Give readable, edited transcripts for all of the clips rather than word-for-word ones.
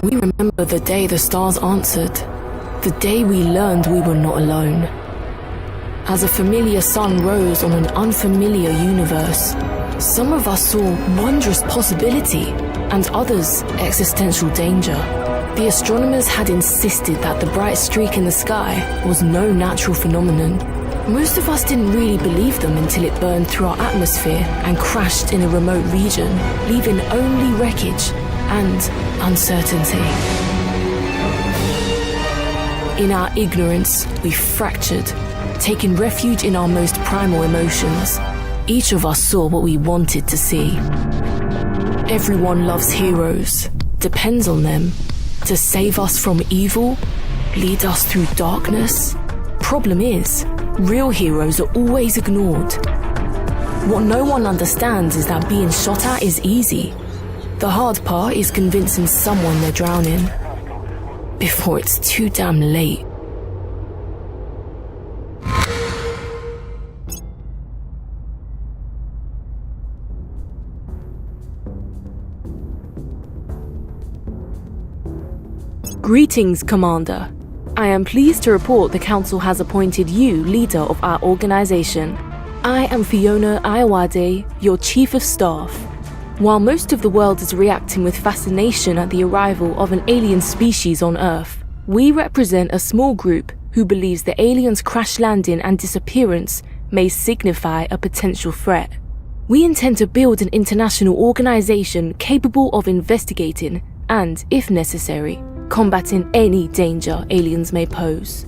We remember the day the stars answered, the day we learned we were not alone. As a familiar sun rose on an unfamiliar universe, some of us saw wondrous possibility and others existential danger. The astronomers had insisted that the bright streak in the sky was no natural phenomenon. Most of us didn't really believe them until it burned through our atmosphere and crashed in a remote region, leaving only wreckage and uncertainty. In our ignorance, we fractured, taking refuge in our most primal emotions. Each of us saw what we wanted to see. Everyone loves heroes, depends on them, to save us from evil, lead us through darkness. Problem is, real heroes are always ignored. What no one understands is that being shot at is easy. The hard part is convincing someone they're drowning before it's too damn late. Greetings, Commander. I am pleased to report the Council has appointed you leader of our organization. I am Fiona Ayawade, your Chief of Staff. While most of the world is reacting with fascination at the arrival of an alien species on Earth, we represent a small group who believes the aliens' crash landing and disappearance may signify a potential threat. We intend to build an international organization capable of investigating and, if necessary, combating any danger aliens may pose.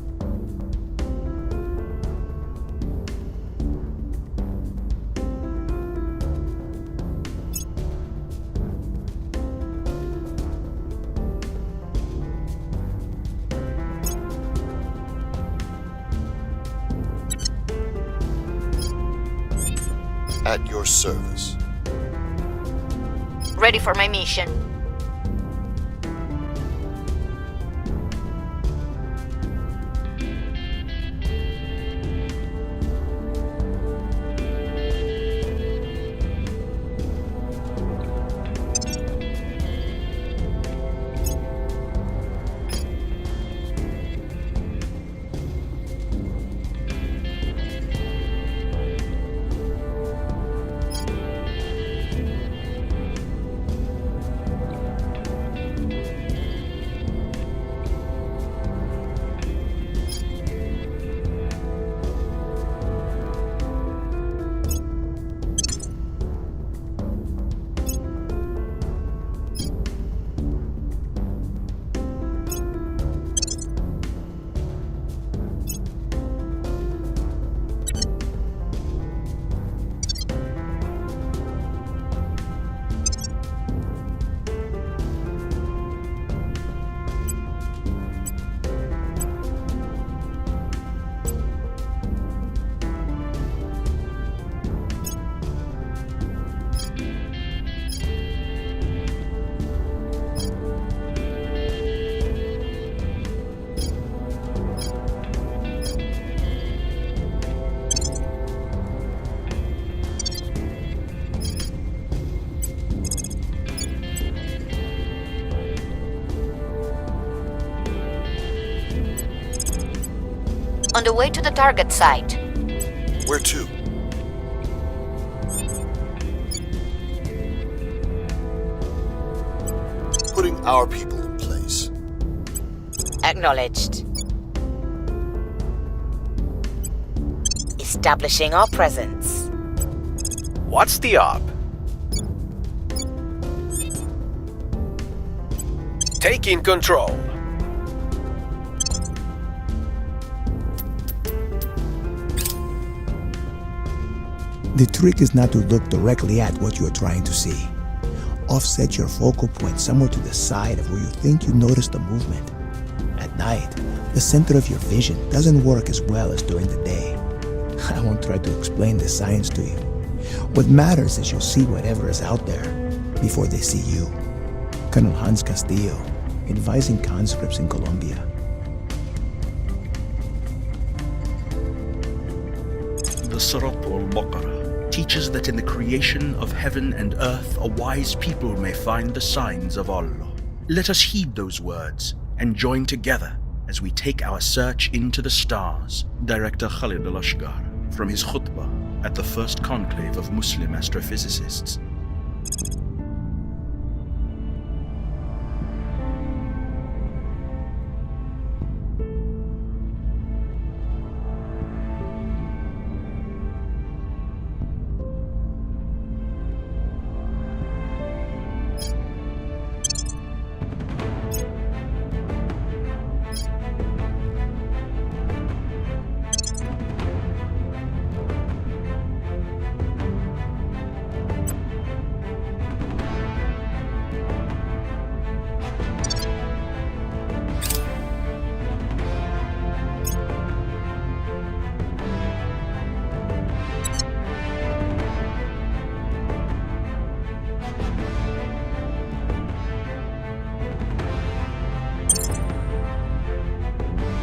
At your service. Ready for my mission. On the way to the target site. Where to? Putting our people in place. Acknowledged. Establishing our presence. What's the op? Taking control. The trick is not to look directly at what you are trying to see. Offset your focal point somewhere to the side of where you think you noticed the movement. At night, the center of your vision doesn't work as well as during the day. I won't try to explain the science to you. What matters is you'll see whatever is out there before they see you. Colonel Hans Castillo, advising conscripts in Colombia. The Surat al-Baqarah teaches that in the creation of heaven and earth, a wise people may find the signs of Allah. Let us heed those words and join together as we take our search into the stars. Director Khalid al-Ashgar from his khutbah at the first conclave of Muslim astrophysicists.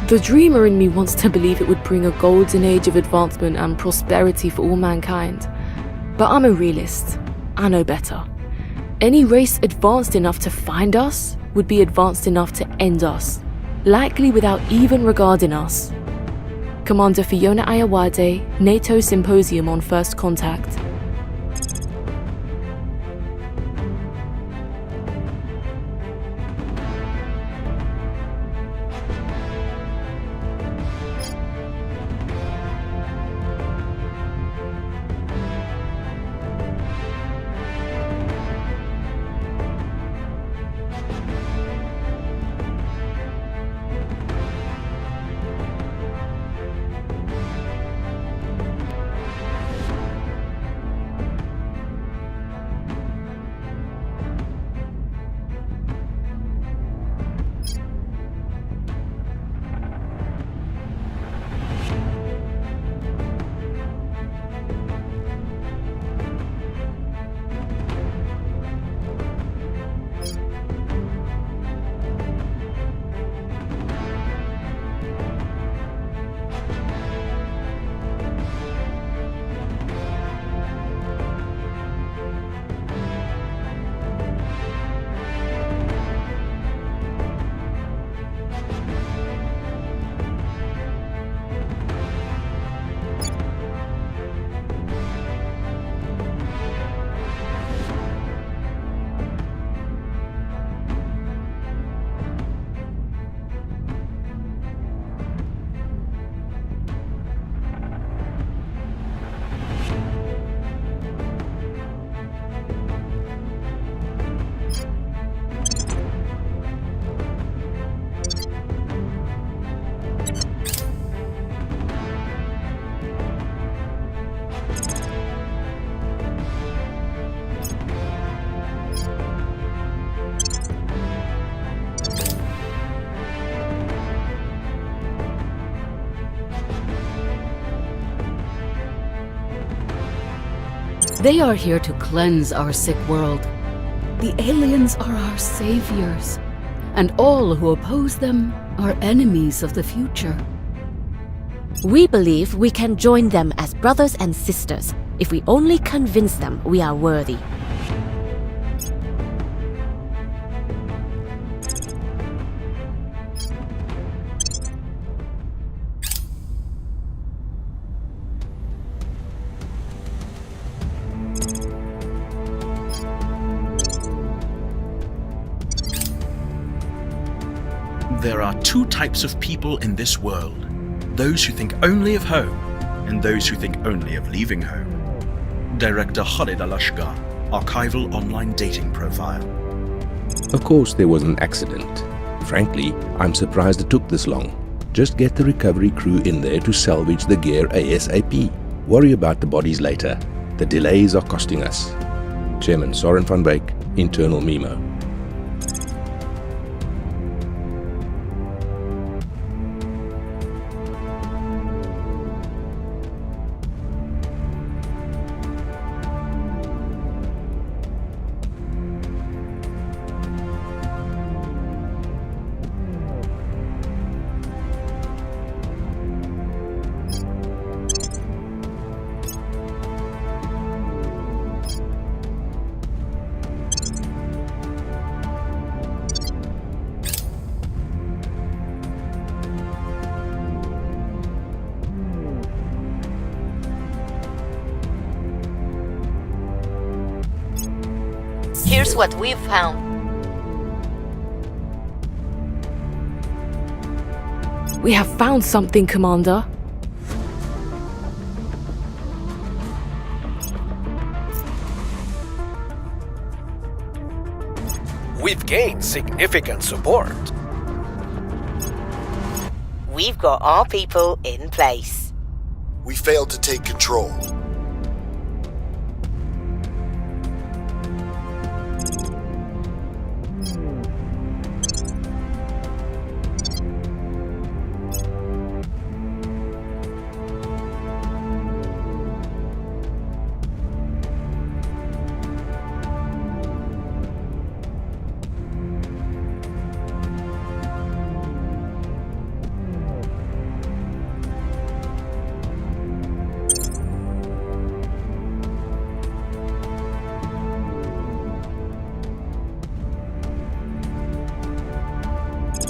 The dreamer in me wants to believe it would bring a golden age of advancement and prosperity for all mankind. But I'm a realist. I know better. Any race advanced enough to find us would be advanced enough to end us, likely without even regarding us. Commander Fiona Ayawade, NATO Symposium on First Contact. They are here to cleanse our sick world. The aliens are our saviors, and all who oppose them are enemies of the future. We believe we can join them as brothers and sisters if we only convince them we are worthy. There are two types of people in this world. Those who think only of home, and those who think only of leaving home. Director Khalid al-Ashgar, Archival Online Dating Profile. Of course there was an accident. Frankly, I'm surprised it took this long. Just get the recovery crew in there to salvage the gear ASAP. Worry about the bodies later. The delays are costing us. Chairman Soren van Beek, Internal Memo. Here's what we've found. We have found something, Commander. We've gained significant support. We've got our people in place. We failed to take control.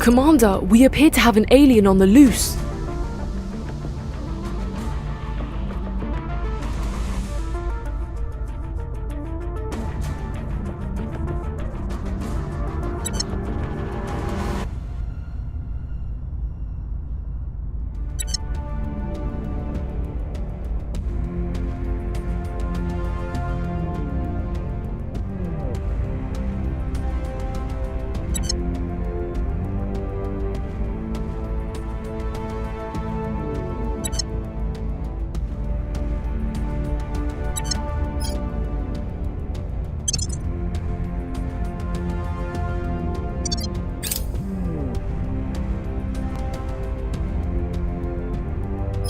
Commander, we appear to have an alien on the loose.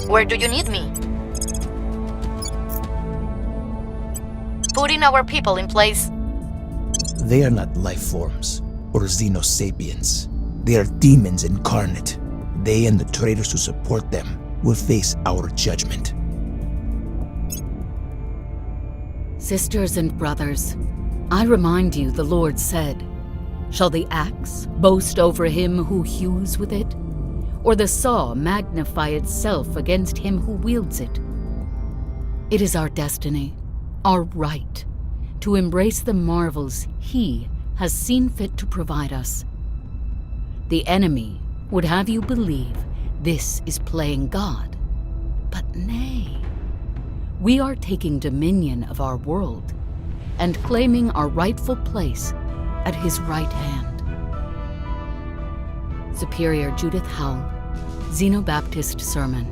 Where do you need me? Putting our people in place. They are not life forms or xenosapiens. They are demons incarnate. They and the traitors who support them will face our judgment. Sisters and brothers, I remind you the Lord said, "Shall the axe boast over him who hews with it? Or the saw magnify itself against him who wields it?" It is our destiny, our right, to embrace the marvels He has seen fit to provide us. The enemy would have you believe this is playing God, but nay. We are taking dominion of our world and claiming our rightful place at His right hand. Superior Judith Howell, Xenobaptist Sermon.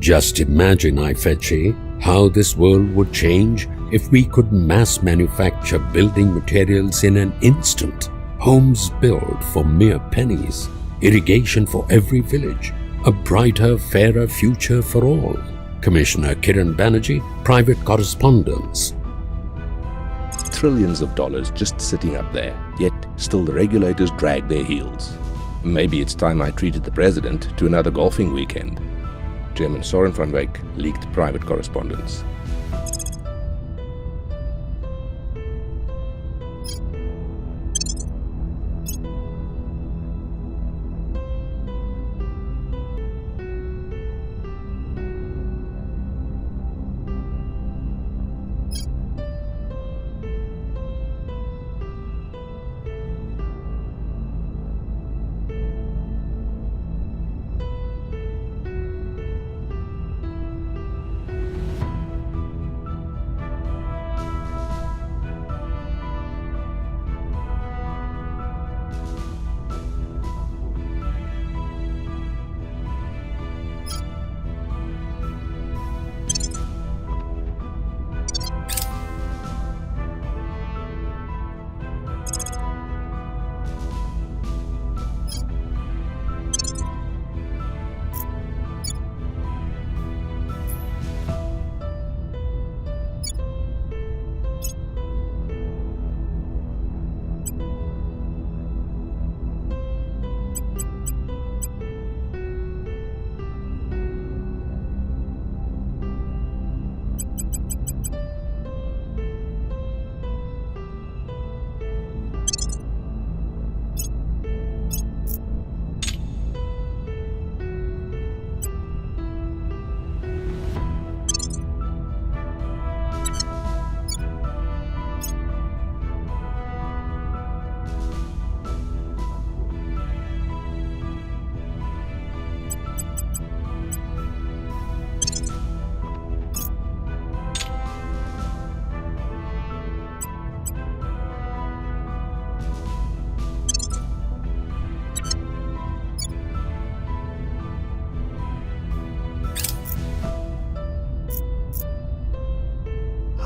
Just imagine, I fetchy, how this world would change if we could mass manufacture building materials in an instant. Homes built for mere pennies, irrigation for every village, a brighter, fairer future for all. Commissioner Kiran Banerjee, Private Correspondence. Trillions of dollars just sitting up there, yet still the regulators drag their heels. Maybe it's time I treated the president to another golfing weekend. Chairman Soren van Wyk leaked Private Correspondence.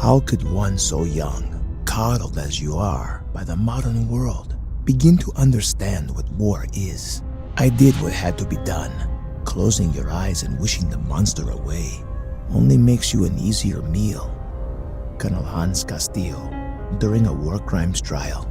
How could one so young, coddled as you are by the modern world, begin to understand what war is? I did what had to be done. Closing your eyes and wishing the monster away only makes you an easier meal. Colonel Hans Castillo, during a war crimes trial.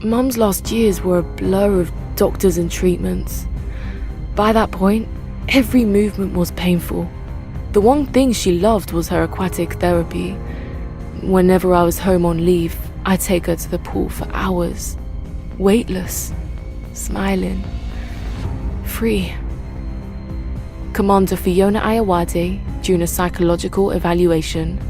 Mum's last years were a blur of doctors and treatments. By that point, every movement was painful. The one thing she loved was her aquatic therapy. Whenever I was home on leave, I'd take her to the pool for hours. Weightless, smiling, free. Commander Fiona Ayawade, during a psychological evaluation.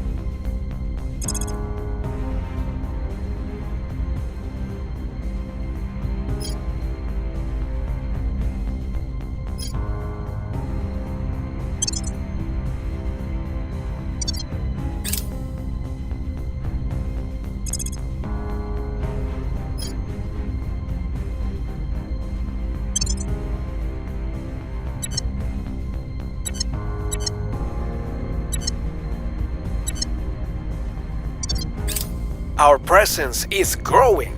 Our presence is growing.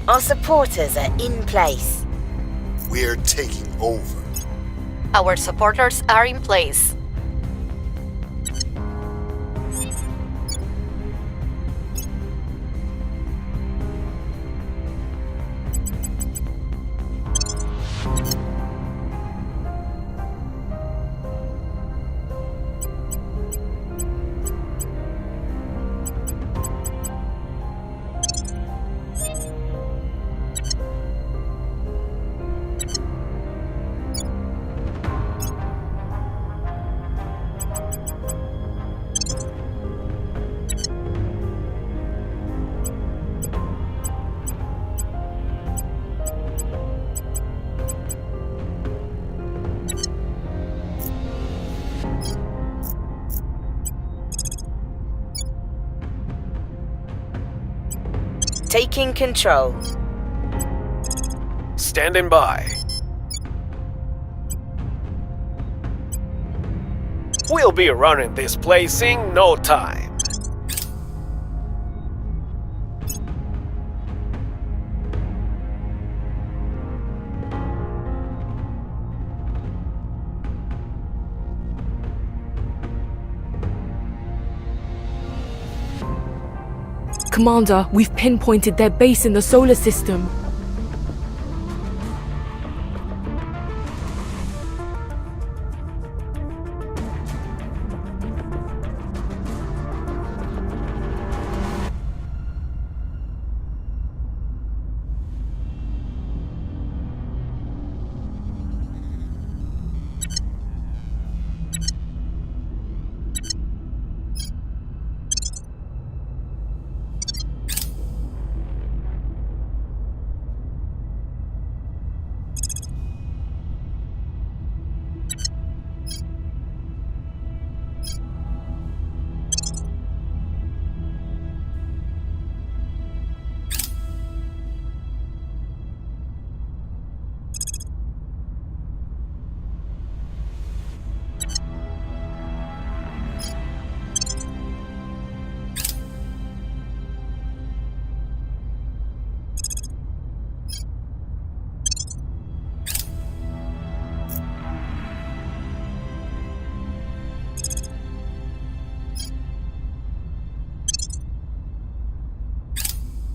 Our supporters are in place. We're taking over. Our supporters are in place. Taking control. Standing by. We'll be running this place in no time. Commander, we've pinpointed their base in the solar system.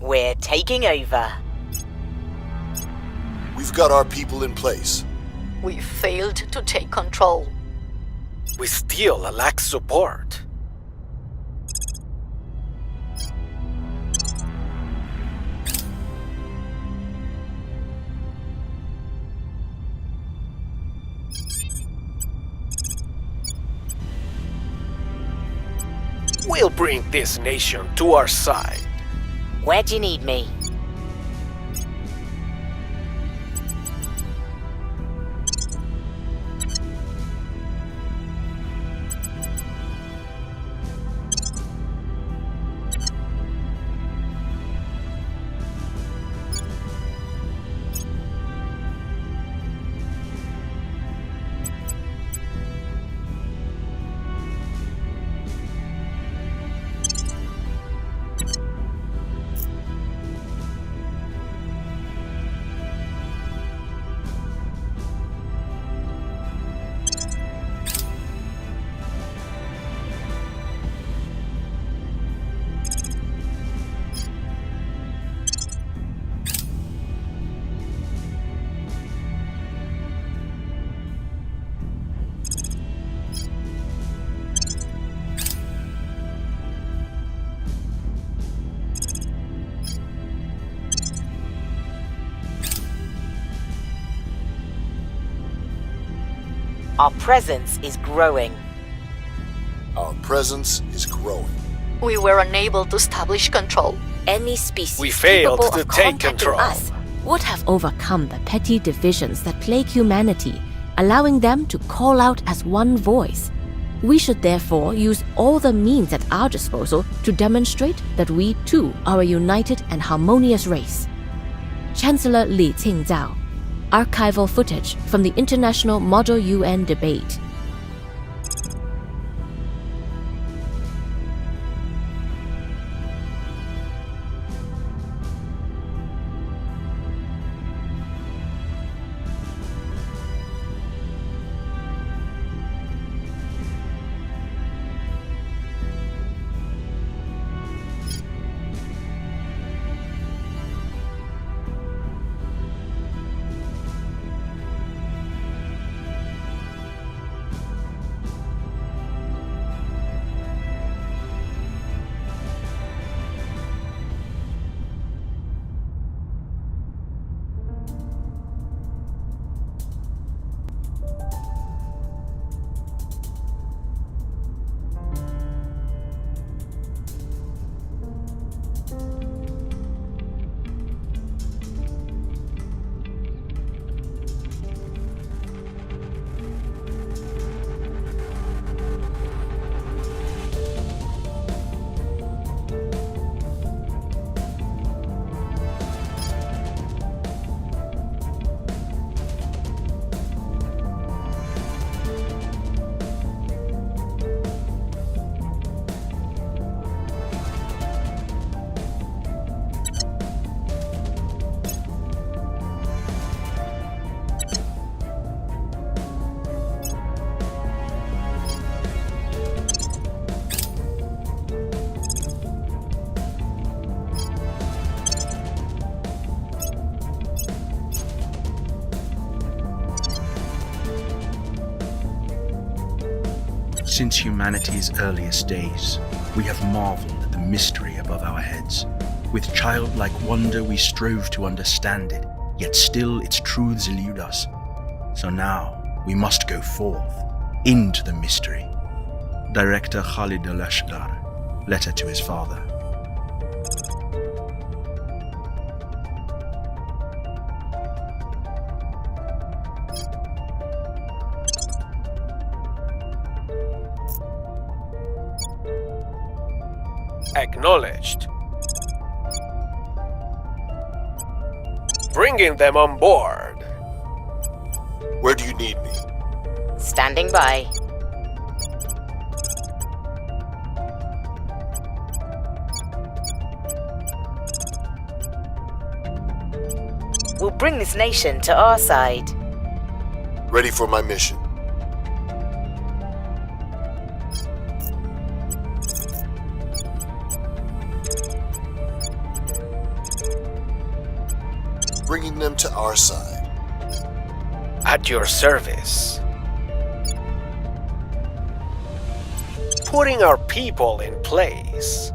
We're taking over. We've got our people in place. We failed to take control. We still lack support. We'll bring this nation to our side. Where do you need me? Our presence is growing. Our presence is growing. We were unable to establish control. Any species We failed capable to of take contacting control. us Would have overcome the petty divisions that plague humanity, allowing them to call out as one voice. We should therefore use all the means at our disposal to demonstrate that we too are a united and harmonious race. Chancellor Li Qingzhao. Archival footage from the International Model UN debate. Since humanity's earliest days, we have marveled at the mystery above our heads. With childlike wonder we strove to understand it, yet still its truths elude us. So now we must go forth, into the mystery. Director Khalid al-Ashgar, letter to his father. Acknowledged. Bringing them on board. Where do you need me? standing by. We'll bring this nation to our side. Ready for my mission. Bringing them to our side. At your service. Putting our people in place.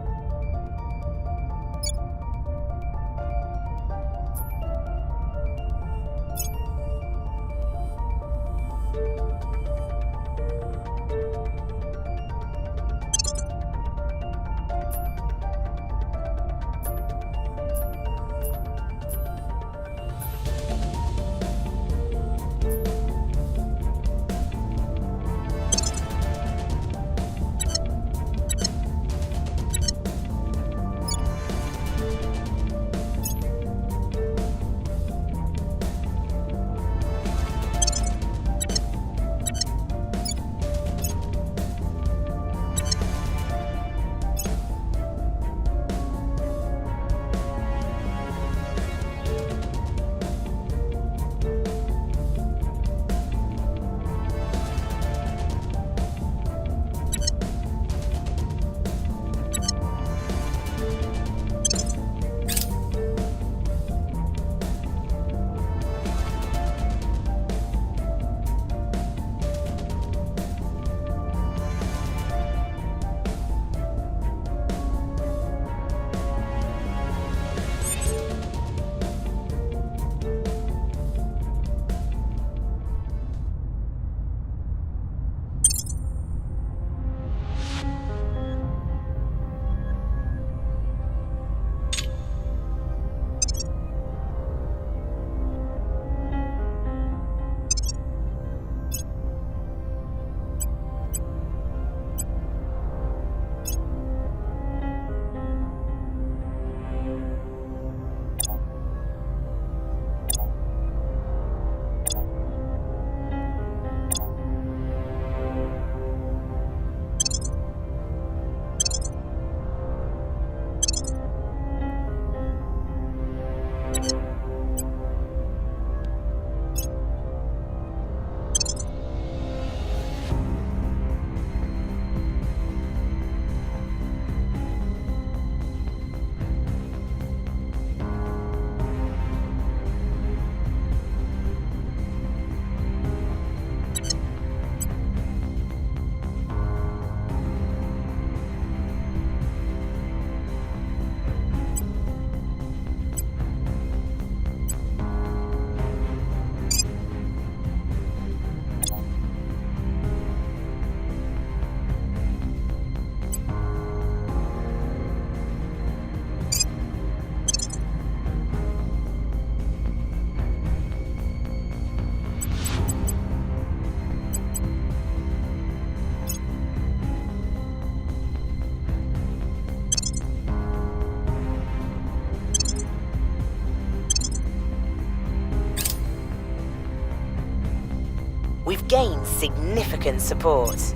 We've gained significant support.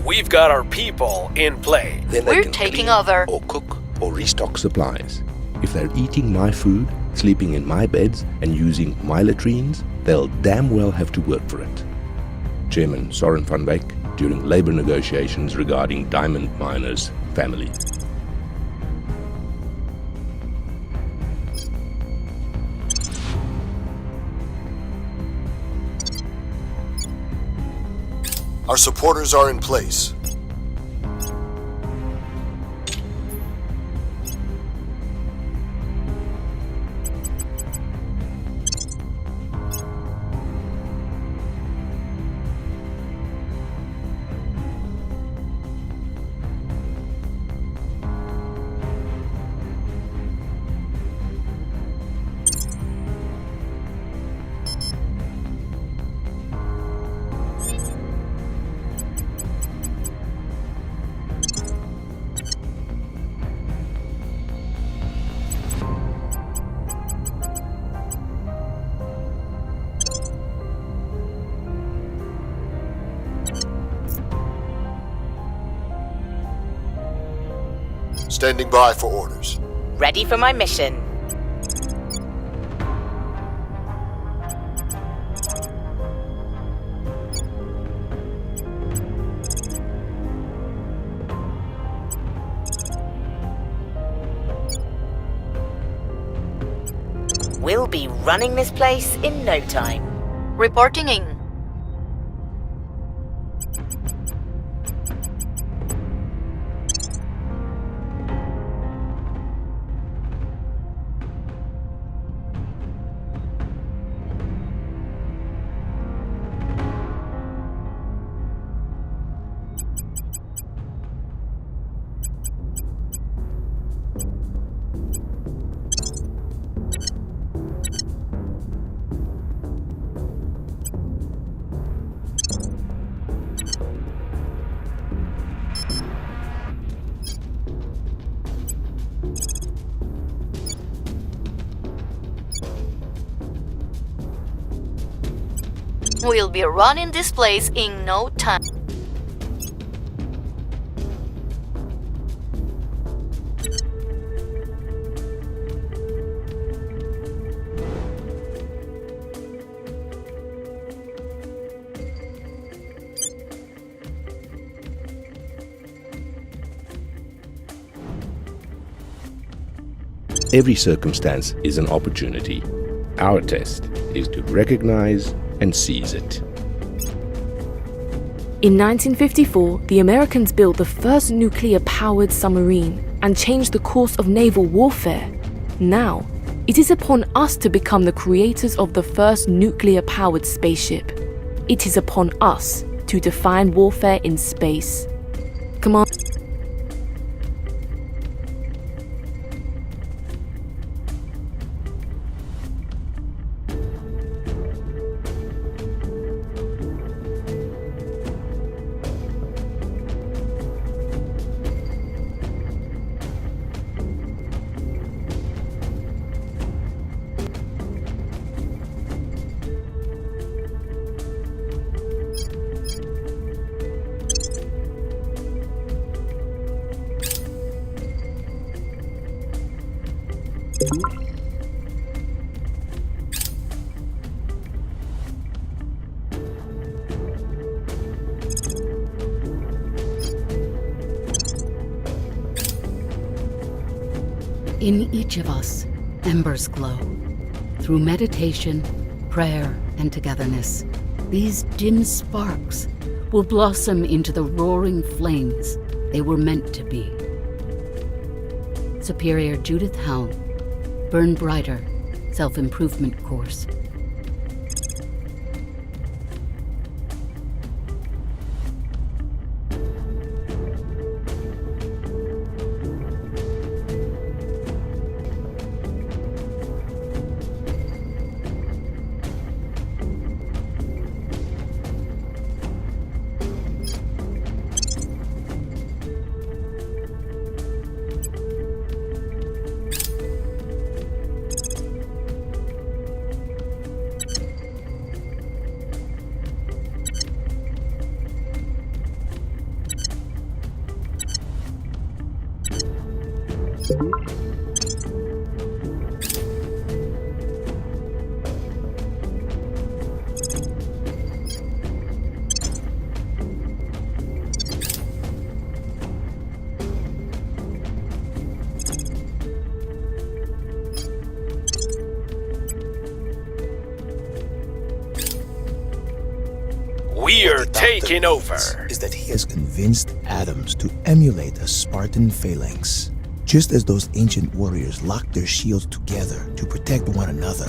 We've got our people in play. Then they We're can taking clean over. or cook or restock supplies. If they're eating my food, sleeping in my beds, and using my latrines, they'll damn well have to work for it. Chairman Soren van Wyk, during labor negotiations regarding diamond miners' family. Our supporters are in place. Standing by for orders. Ready for my mission. We'll be running this place in no time. Reporting in. We'll be running this place in no time. Every circumstance is an opportunity. Our test is to recognize and seize it. In 1954, the Americans built the first nuclear-powered submarine and changed the course of naval warfare. Now, it is upon us to become the creators of the first nuclear-powered spaceship. It is upon us to define warfare in space. Command. In each of us, embers glow. Through meditation, prayer, and togetherness, these dim sparks will blossom into the roaring flames they were meant to be. Superior Judith Helm, Burn Brighter, Self-Improvement Course. We're taking over. Is that he has convinced atoms to emulate a Spartan phalanx. Just as those ancient warriors locked their shields together to protect one another,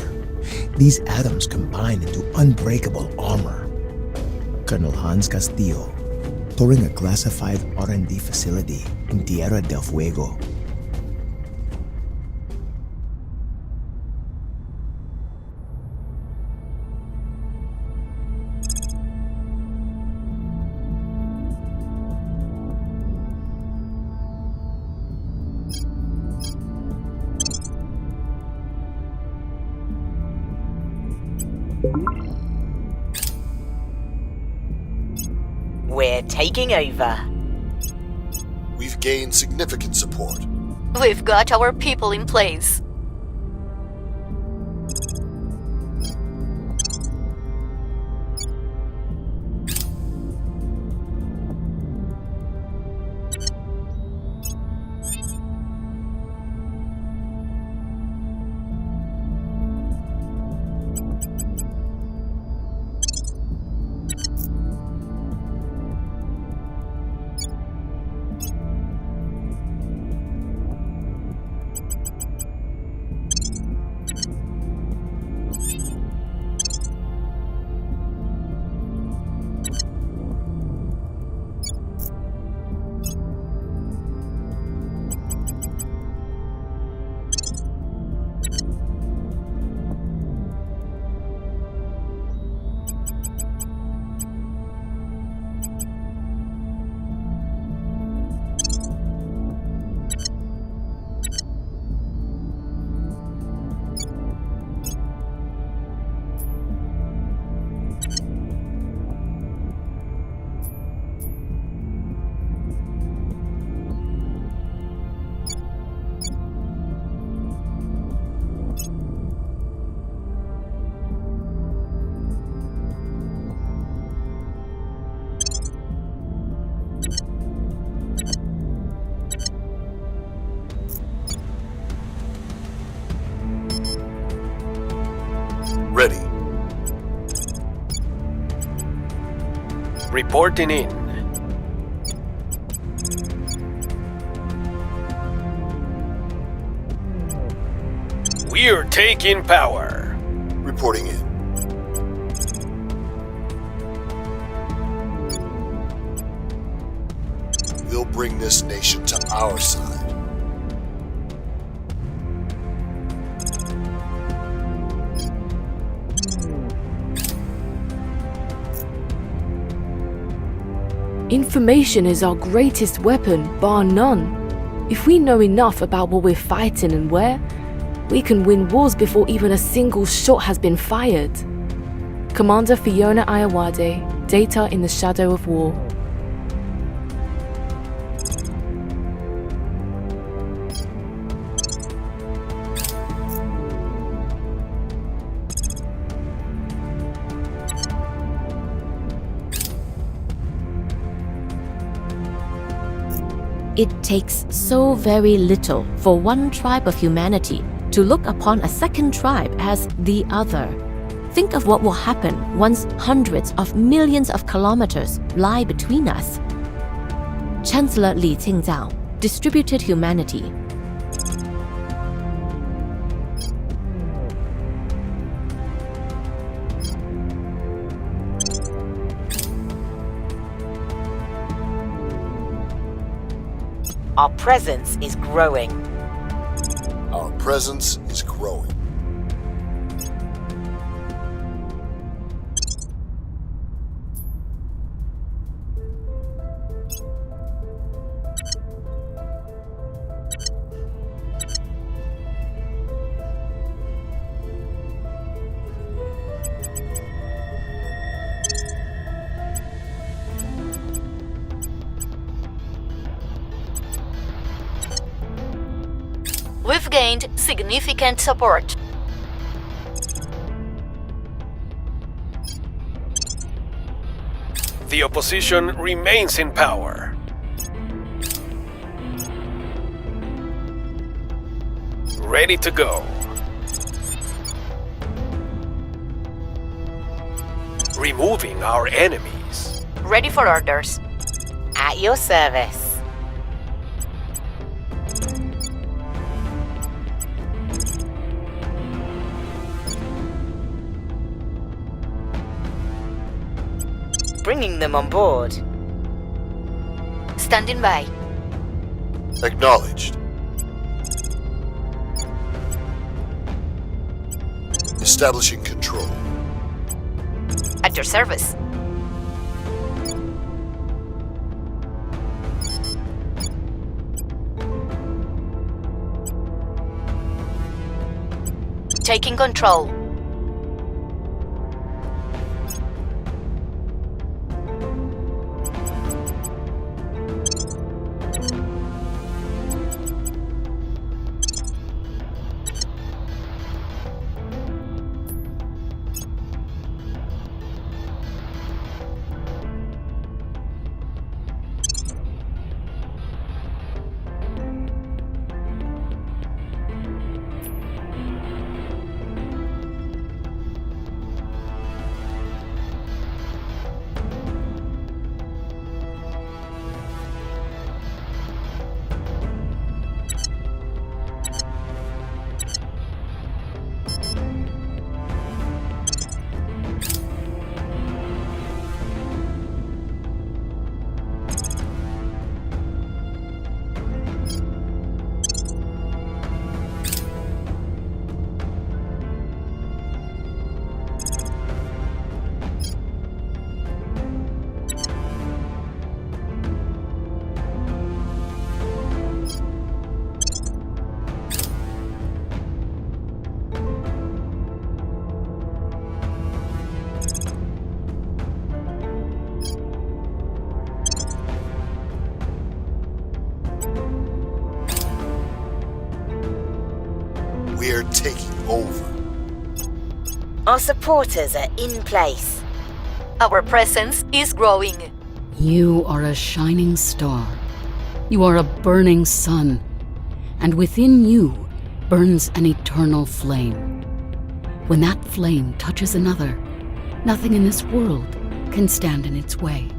these atoms combine into unbreakable armor. Colonel Hans Castillo, touring a classified R&D facility in Tierra del Fuego. We're taking over. We've gained significant support. We've got our people in place. Reporting in. We're taking power. Reporting in. We'll bring this nation to our side. Information is our greatest weapon, bar none. If we know enough about what we're fighting and where, we can win wars before even a single shot has been fired. Commander Fiona Ayawade, Data in the Shadow of War. It takes so very little for one tribe of humanity to look upon a second tribe as the other. Think of what will happen once hundreds of millions of kilometers lie between us. Chancellor Li Qingzao, Distributed Humanity. Our presence is growing. Our presence is growing. We've gained significant support. The opposition remains in power. Ready to go. Removing our enemies. Ready for orders. At your service. Bringing them on board. Standing by. Acknowledged. Establishing control. At your service. Taking control. We're taking over. Our supporters are in place. Our presence is growing. You are a shining star. You are a burning sun. And within you burns an eternal flame. When that flame touches another, nothing in this world can stand in its way.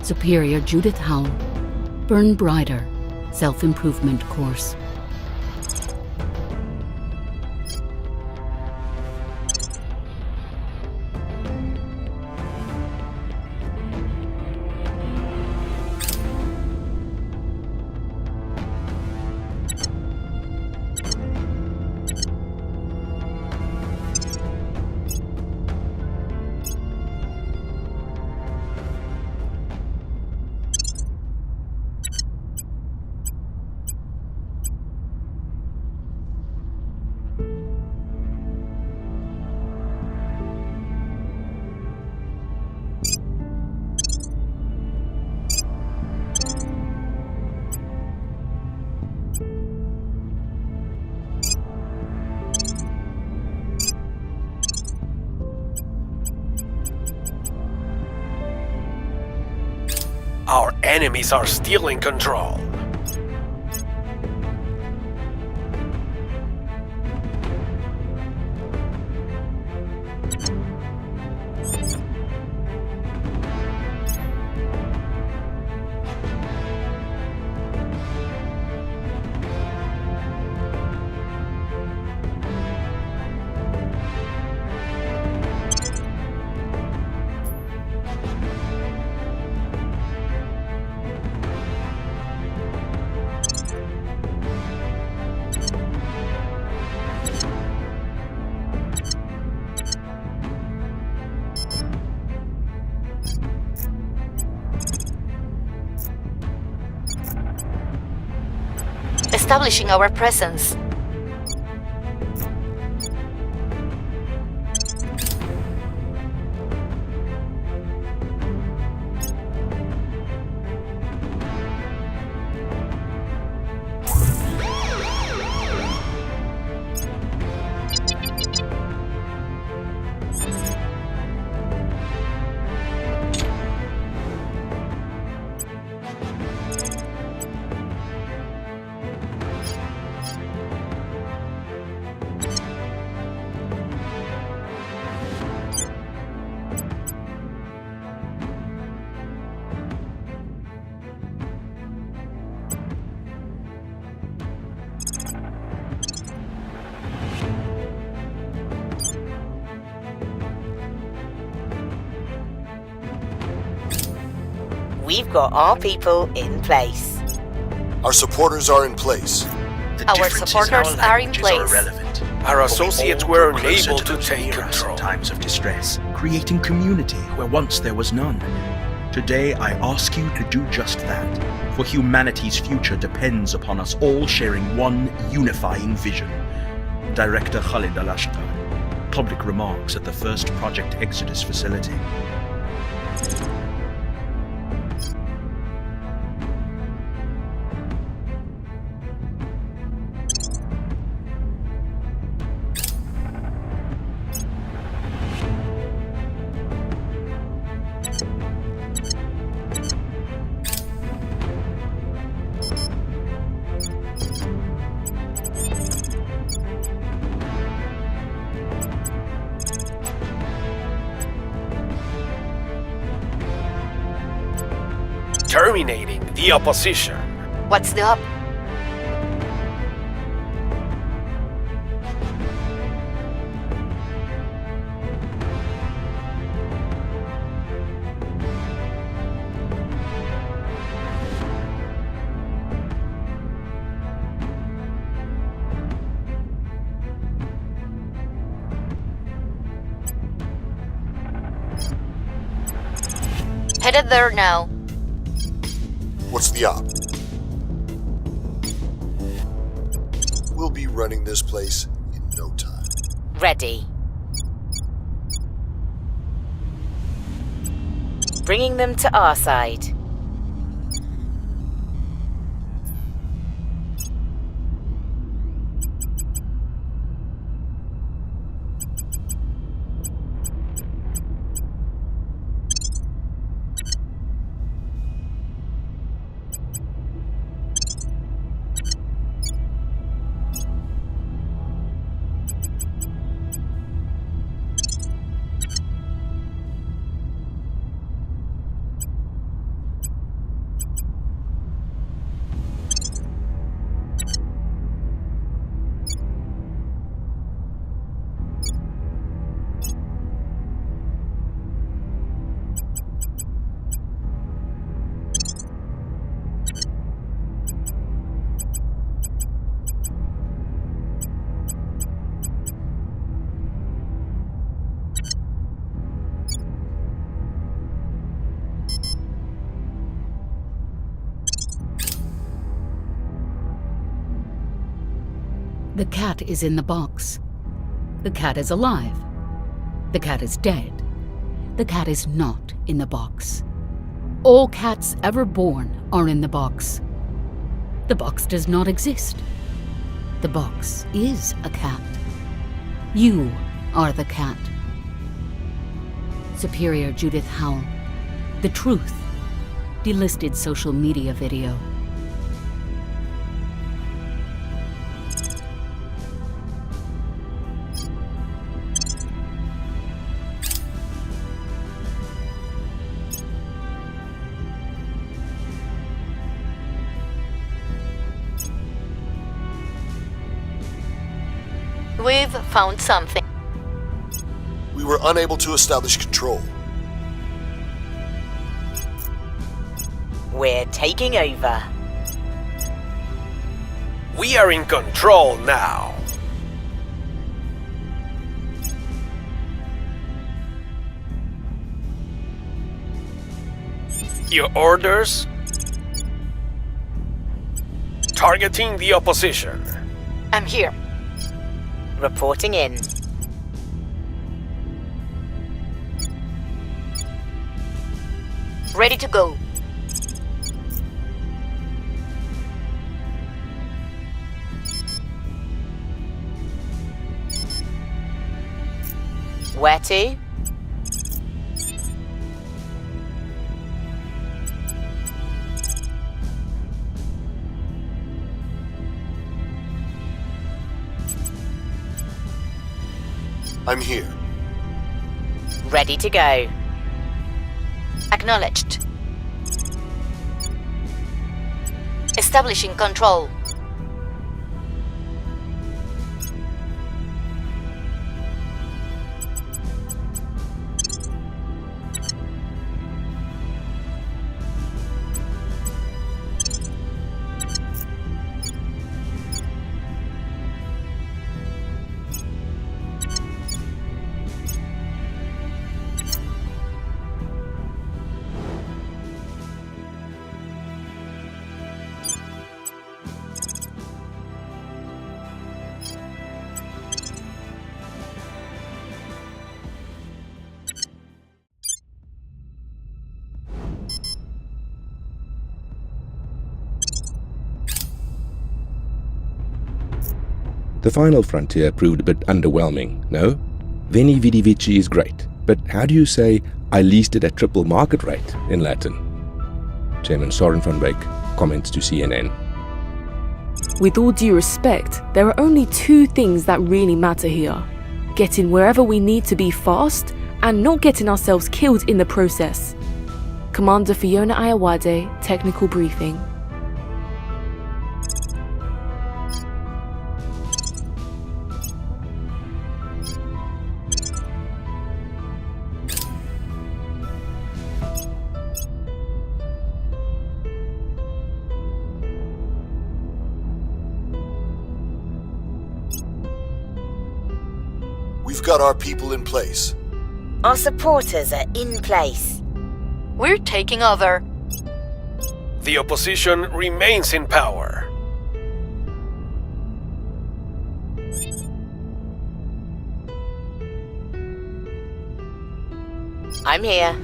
Superior Judith Howell. Burn Brighter. Self-improvement course. Our enemies are stealing control. Establishing our presence. We've got our people in place. Our supporters are in place. Our supporters are in place. Irrelevant. Our associates were unable to those take near us in control. times of distress, creating community where once there was none. Today I ask you to do just that, for humanity's future depends upon us all sharing one unifying vision. Director Khalid Al-Ashqar. Public remarks at the first Project Exodus facility. Terminating the opposition. What's the up? Headed there now. What's the op? We'll be running this place in no time. Ready. Bringing them to our side. The cat is in the box. The cat is alive. The cat is dead. The cat is not in the box. All cats ever born are in the box. The box does not exist. The box is a cat. You are the cat. Superior Judith Howell. The Truth. Delisted social media video. We've found something. We were unable to establish control. We're taking over. We are in control now. Your orders? Targeting the opposition. I'm here. Reporting in. Ready to go. Where to? I'm here. Ready to go. Acknowledged. Establishing control. The final frontier proved a bit underwhelming, no? Veni Vidi Vici is great, but how do you say, I leased it at triple market rate in Latin? Chairman Soren van Beek comments to CNN. With all due respect, there are only two things that really matter here. Getting wherever we need to be fast, and not getting ourselves killed in the process. Commander Fiona Ayawade, Technical Briefing. We've got our people in place. Our supporters are in place. We're taking over. The opposition remains in power. I'm here.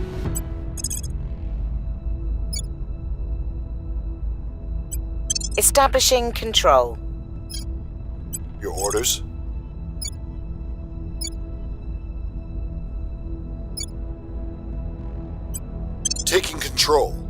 Establishing control. Your orders? Taking control.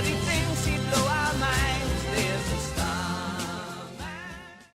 bloody things